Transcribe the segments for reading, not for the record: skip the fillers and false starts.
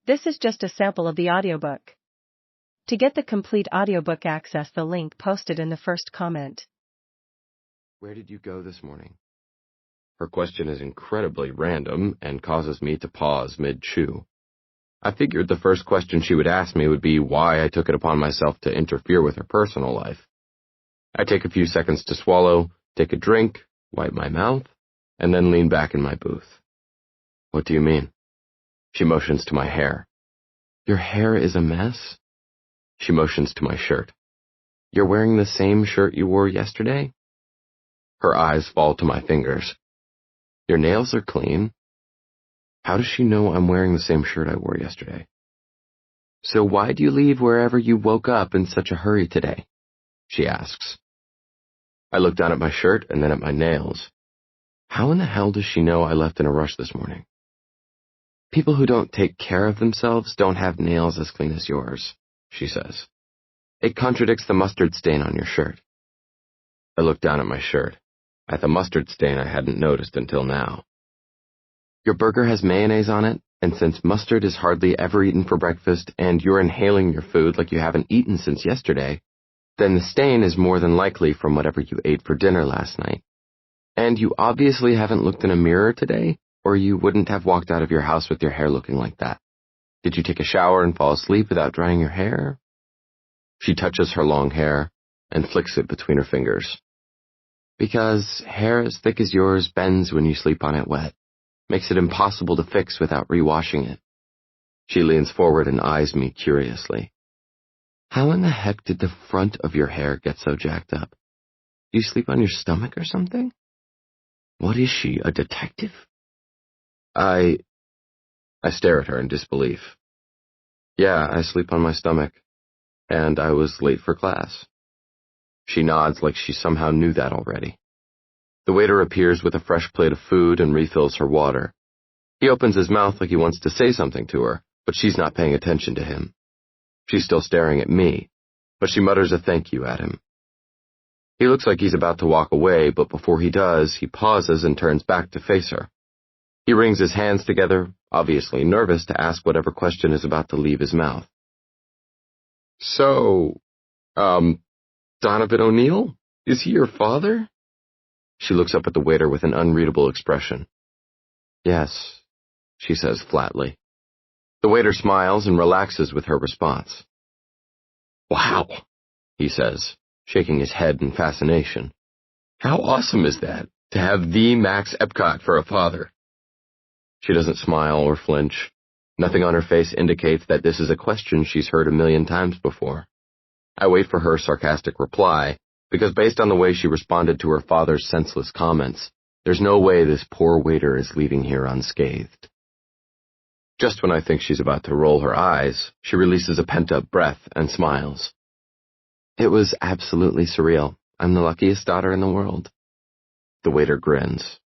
This is just a sample of the audiobook. To get the complete audiobook, access the link posted in the first comment. Where did you go this morning? Her question is incredibly random and causes me to pause mid-chew. I figured the first question she would ask me would be why I took it upon myself to interfere with her personal life. I take a few seconds to swallow, take a drink, wipe my mouth, and then lean back in my booth. What do you mean? She motions to my hair. Your hair is a mess? She motions to my shirt. You're wearing the same shirt you wore yesterday? Her eyes fall to my fingers. Your nails are clean. How does she know I'm wearing the same shirt I wore yesterday? So why do you leave wherever you woke up in such a hurry today? She asks. I look down at my shirt and then at my nails. How in the hell does she know I left in a rush this morning? People who don't take care of themselves don't have nails as clean as yours, she says. It contradicts the mustard stain on your shirt. I look down at my shirt, at the mustard stain I hadn't noticed until now. Your burger has mayonnaise on it, and since mustard is hardly ever eaten for breakfast and you're inhaling your food like you haven't eaten since yesterday, then the stain is more than likely from whatever you ate for dinner last night. And you obviously haven't looked in a mirror today, or you wouldn't have walked out of your house with your hair looking like that. Did you take a shower and fall asleep without drying your hair? She touches her long hair and flicks it between her fingers. Because hair as thick as yours bends when you sleep on it wet, makes it impossible to fix without rewashing it. She leans forward and eyes me curiously. How in the heck did the front of your hair get so jacked up? Do you sleep on your stomach or something? What is she, a detective? I stare at her in disbelief. Yeah, I sleep on my stomach, and I was late for class. She nods like she somehow knew that already. The waiter appears with a fresh plate of food and refills her water. He opens his mouth like he wants to say something to her, but she's not paying attention to him. She's still staring at me, but she mutters a thank you at him. He looks like he's about to walk away, but before he does, he pauses and turns back to face her. He wrings his hands together, obviously nervous to ask whatever question is about to leave his mouth. So, Donovan O'Neill? Is he your father? She looks up at the waiter with an unreadable expression. Yes, she says flatly. The waiter smiles and relaxes with her response. Wow, he says, shaking his head in fascination. How awesome is that, to have the Max Epcot for a father? She doesn't smile or flinch. Nothing on her face indicates that this is a question she's heard 1,000,000 times before. I wait for her sarcastic reply, because based on the way she responded to her father's senseless comments, there's no way this poor waiter is leaving here unscathed. Just when I think she's about to roll her eyes, she releases a pent-up breath and smiles. It was absolutely surreal. I'm the luckiest daughter in the world. The waiter grins.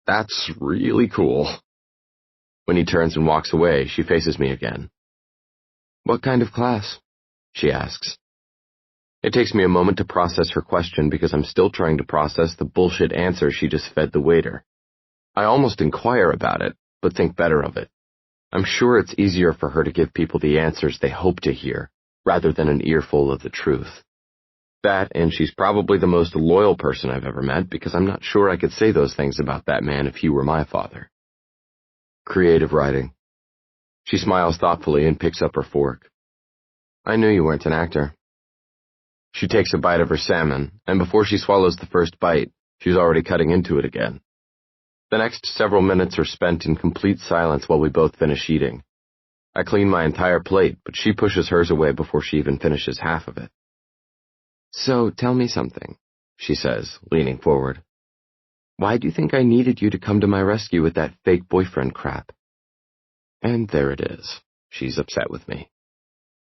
That's really cool. When he turns and walks away, she faces me again. What kind of class? She asks. It takes me a moment to process her question because I'm still trying to process the bullshit answer she just fed the waiter. I almost inquire about it, but think better of it. I'm sure it's easier for her to give people the answers they hope to hear, rather than an earful of the truth. That, and she's probably the most loyal person I've ever met because I'm not sure I could say those things about that man if he were my father. Creative writing. She smiles thoughtfully and picks up her fork. I knew you weren't an actor. She takes a bite of her salmon, and before she swallows the first bite, she's already cutting into it again. The next several minutes are spent in complete silence while we both finish eating. I clean my entire plate, but she pushes hers away before she even finishes half of it. So, tell me something, she says, leaning forward. Why do you think I needed you to come to my rescue with that fake boyfriend crap? And there it is. She's upset with me.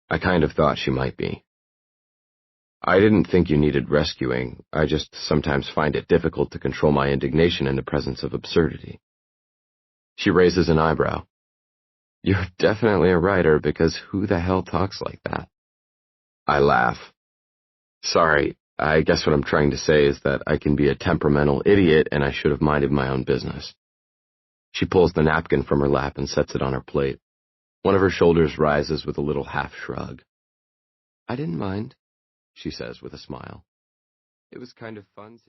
I kind of thought she might be. I didn't think you needed rescuing. I just sometimes find it difficult to control my indignation in the presence of absurdity. She raises an eyebrow. You're definitely a writer, because who the hell talks like that? I laugh. Sorry, I guess what I'm trying to say is that I can be a temperamental idiot and I should have minded my own business. She pulls the napkin from her lap and sets it on her plate. One of her shoulders rises with a little half-shrug. I didn't mind, she says with a smile. It was kind of fun.